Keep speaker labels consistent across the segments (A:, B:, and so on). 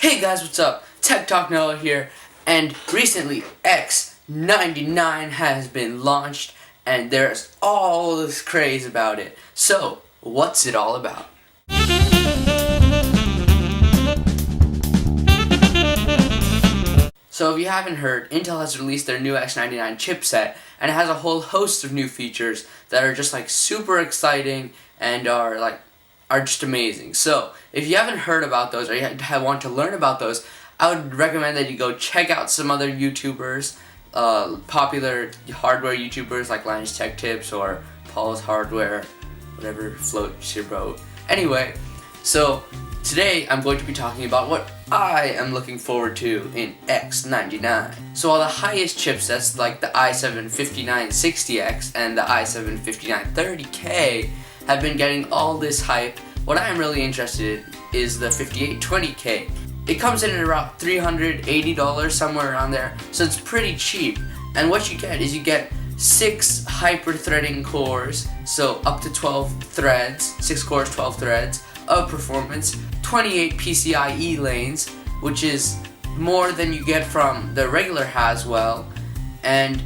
A: Hey guys, what's up? TechTalkNoah here, and recently X99 has been launched, and there's all this craze about it. So, what's it all about? So if you haven't heard, Intel has released their new X99 chipset, and it has a whole host of new features that are just like super exciting and are just amazing. So if you haven't heard about those or you want to learn about those, I would recommend that you go check out some other YouTubers, popular hardware YouTubers like Linus Tech Tips or Paul's Hardware, whatever floats your boat. Anyway, so today I'm going to be talking about what I am looking forward to in X99. So while the highest chipsets like the i7-5960X and the i7-5930K have been getting all this hype, what I am really interested in is the 5820K. It comes in at around $380, somewhere around there, so it's pretty cheap. And what you get is you get 6 hyper-threading cores, so up to 12 threads, 6 cores, 12 threads of performance, 28 PCIe lanes, which is more than you get from the regular Haswell, and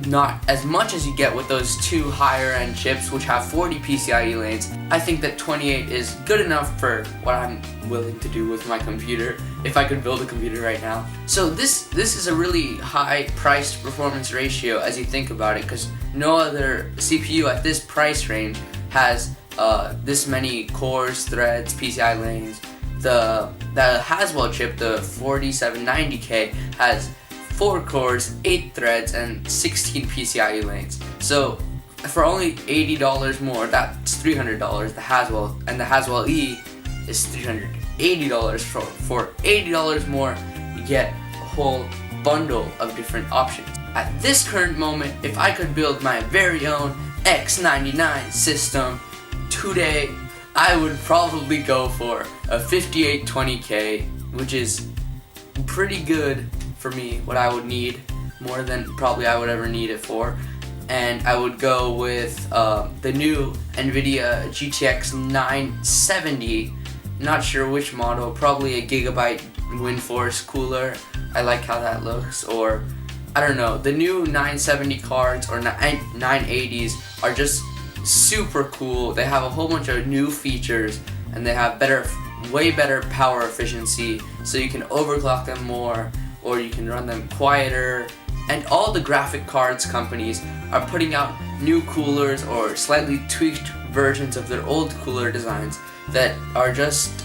A: not as much as you get with those two higher end chips which have 40 PCIe lanes. I think that 28 is good enough for what I'm willing to do with my computer, if I could build a computer right now. So this is a really high price to performance ratio as you think about it, because no other CPU at this price range has this many cores, threads, PCI lanes. The Haswell chip, the 4790K, has 4 cores, 8 threads, and 16 PCIe lanes. So for only $80 more, that's $300. The Haswell and the Haswell-E is $380. For $80 more, you get a whole bundle of different options. At this current moment, if I could build my very own X99 system today, I would probably go for a 5820K, which is pretty good for me, what I would need, more than probably I would ever need it for. And I would go with the new NVIDIA GTX 970, not sure which model, probably a Gigabyte WindForce cooler. I like how that looks. Or I don't know, the new 970 cards or 980s are just super cool. They have a whole bunch of new features, and they have way better power efficiency, so you can overclock them more, or you can run them quieter. And all the graphic cards companies are putting out new coolers or slightly tweaked versions of their old cooler designs that are just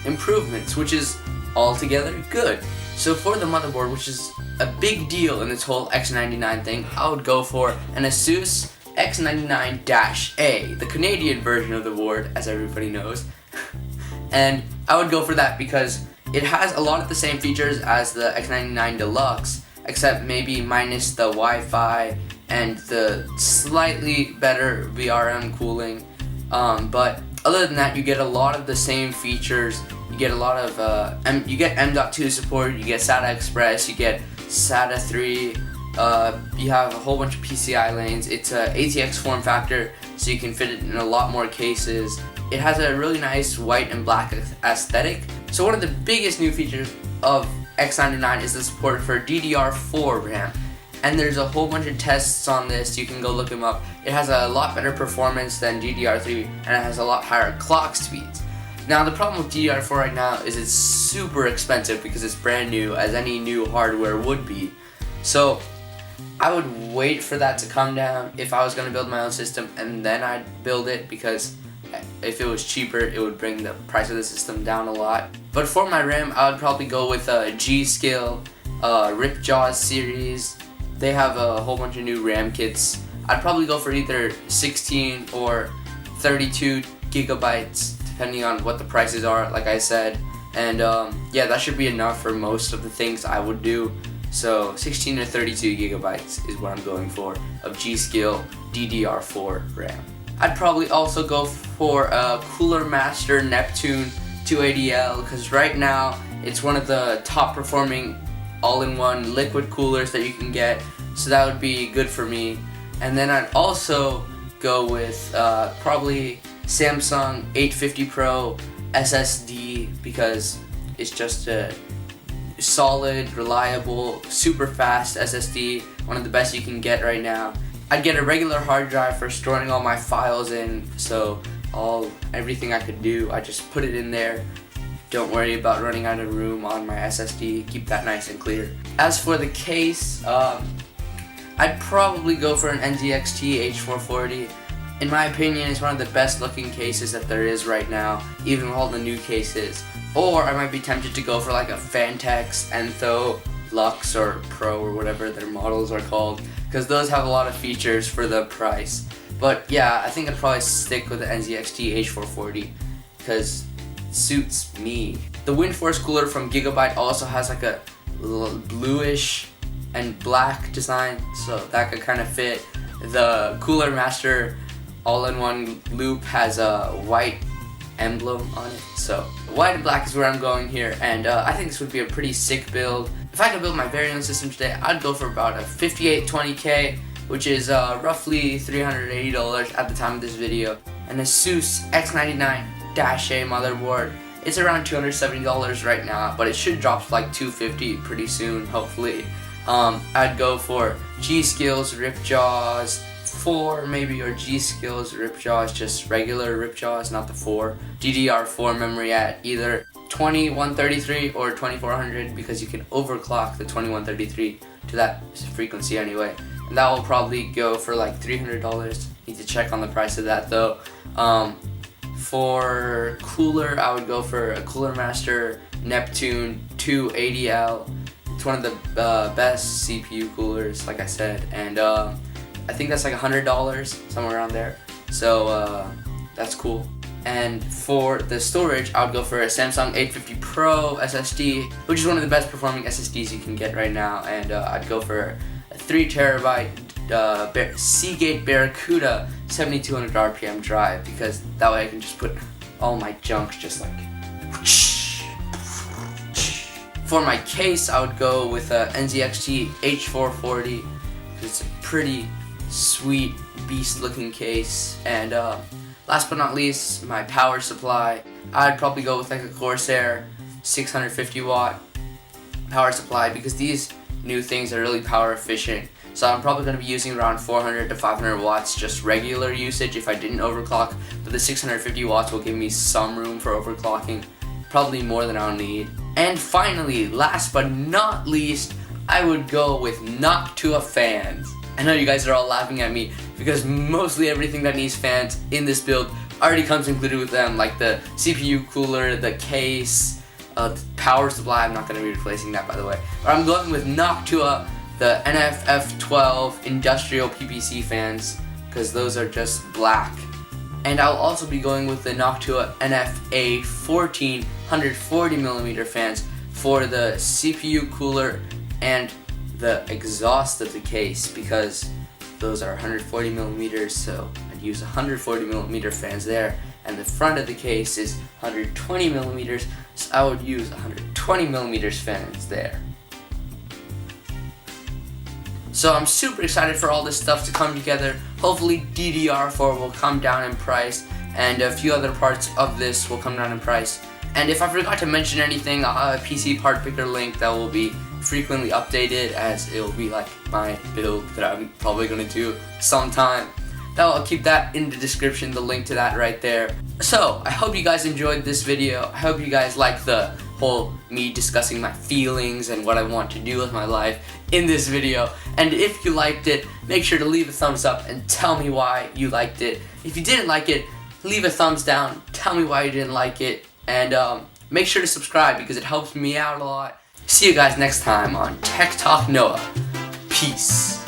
A: improvements, which is altogether good. So for the motherboard, which is a big deal in this whole X99 thing, I would go for an Asus X99-A, the Canadian version of the board, as everybody knows. And I would go for that because it has a lot of the same features as the X99 Deluxe, except maybe minus the Wi-Fi and the slightly better VRM cooling. But other than that, you get a lot of the same features. You get a lot of you get M.2 support, you get SATA Express, you get SATA 3. You have a whole bunch of PCI lanes. It's a ATX form factor, so you can fit it in a lot more cases. It has a really nice white and black aesthetic. So one of the biggest new features of X99 is the support for DDR4 RAM. And there's a whole bunch of tests on this, you can go look them up. It has a lot better performance than DDR3, and it has a lot higher clock speeds. Now the problem with DDR4 right now is it's super expensive because it's brand new, as any new hardware would be. So I would wait for that to come down if I was going to build my own system, and then I'd build it, because if it was cheaper, it would bring the price of the system down a lot. But for my RAM, I would probably go with a G-Skill, Ripjaw series. They have a whole bunch of new RAM kits. I'd probably go for either 16 or 32 gigabytes, depending on what the prices are, like I said. And yeah, that should be enough for most of the things I would do. So 16 or 32 gigabytes is what I'm going for of G-Skill DDR4 RAM. I'd probably also go for a Cooler Master Neptune 280L, because right now it's one of the top performing all-in-one liquid coolers that you can get, so that would be good for me. And then I'd also go with probably Samsung 850 Pro SSD, because It's just a solid, reliable, super fast SSD, one of the best you can get right now. I'd get a regular hard drive for storing all my files in, so everything I could do, I just put it in there. Don't worry about running out of room on my SSD, keep that nice and clear. As for the case, I'd probably go for an NZXT H440. In my opinion, it's one of the best looking cases that there is right now, even with all the new cases. Or I might be tempted to go for like a Fantex, Entho, Lux, or Pro, or whatever their models are called, because those have a lot of features for the price. But yeah, I think I'd probably stick with the NZXT H440 because it suits me. The WindForce cooler from Gigabyte also has like a bluish and black design, so that could kind of fit. The Cooler Master all-in-one loop has a white emblem on it, so white and black is where I'm going here, and I think this would be a pretty sick build. If I could build my very own system today, I'd go for about a 5820K, which is roughly $380 at the time of this video, and a ASUS X99-A motherboard. It's around $270 right now, but it should drop to like $250 pretty soon, hopefully. I'd go for G-Skills Ripjaws 4 maybe, or G-Skills Ripjaws, just regular Ripjaws, not the 4. DDR4 memory at either 2133 or 2400, because you can overclock the 2133 to that frequency anyway. And that will probably go for like $300. Need to check on the price of that though. For cooler, I would go for a Cooler Master Neptune 280L. It's one of the best CPU coolers, like I said, and I think that's like $100, somewhere around there. So that's cool. And for the storage, I would go for a Samsung 850 Pro SSD, which is one of the best performing SSDs you can get right now. And I'd go for a 3TB Seagate Barracuda 7200 RPM drive, because that way I can just put all my junk just like. For my case, I would go with a NZXT H440. It's a pretty sweet beast looking case. And last but not least, my power supply. I'd probably go with like a Corsair 650 watt power supply, because these new things are really power efficient. So I'm probably going to be using around 400 to 500 watts just regular usage if I didn't overclock, but the 650 watts will give me some room for overclocking, probably more than I'll need. And finally, last but not least, I would go with Noctua fans. I know you guys are all laughing at me because mostly everything that needs fans in this build already comes included with them, like the CPU cooler, the case, the power supply. I'm not going to be replacing that, by the way. But I'm going with Noctua, the NFF12 industrial PPC fans, because those are just black. And I'll also be going with the Noctua NFA 14 140mm fans for the CPU cooler and the exhaust of the case, because those are 140mm, so I'd use 140mm fans there, and the front of the case is 120mm, so I would use 120mm fans there. So I'm super excited for all this stuff to come together. Hopefully DDR4 will come down in price, and a few other parts of this will come down in price. And if I forgot to mention anything, I'll have a PC part picker link that will be frequently updated, as it will be like my build that I'm probably going to do sometime. I'll keep that in the description, the link to that right there. So I hope you guys enjoyed this video. I hope you guys like the whole me discussing my feelings and what I want to do with my life in this video. And if you liked it, make sure to leave a thumbs up and tell me why you liked it. If you didn't like it, leave a thumbs down, tell me why you didn't like it, and make sure to subscribe because it helps me out a lot. See you guys next time on Tech Talk Noah. Peace.